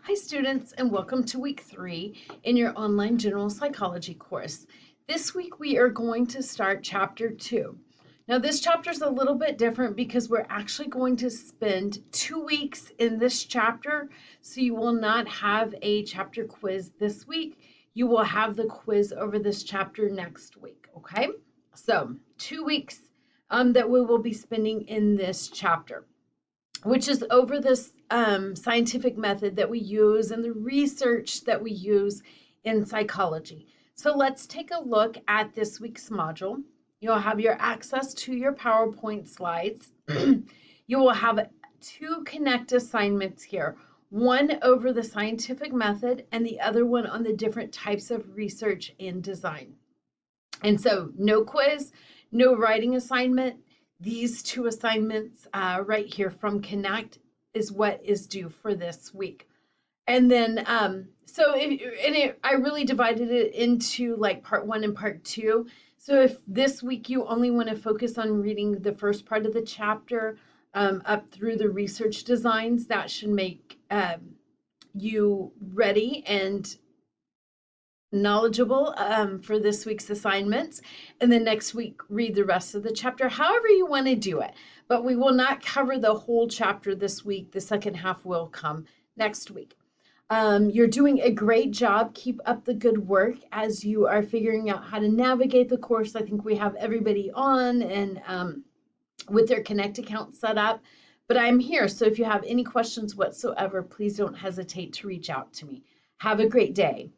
Hi students, and welcome to week 3 in your online general psychology course. This week we are going to start chapter 2. Now this chapter is a little bit different because we're actually going to spend 2 weeks in this chapter, so you will not have a chapter quiz this week. You will have the quiz over this chapter next week, okay? So 2 weeks that we will be spending in this chapter, which is over this scientific method that we use and the research that we use in psychology. So let's take a look at this week's module. You'll have your access to your PowerPoint slides. You will have 2 Connect assignments here, one over the scientific method and the other one on the different types of research and design. And so no quiz, no writing assignment. These 2 assignments right here from Connect is what is due for this week. And then, I really divided it into like part 1 and part 2. So if this week you only want to focus on reading the first part of the chapter up through the research designs, that should make you ready and knowledgeable for this week's assignments, and then next week read the rest of the chapter, however you want to do it. But we will not cover the whole chapter this week. The second half will come next week. You're doing a great job. Keep up the good work as you are figuring out how to navigate the course. I think we have everybody on and with their Connect account set up, but I'm here. So if you have any questions whatsoever, please don't hesitate to reach out to me. Have a great day.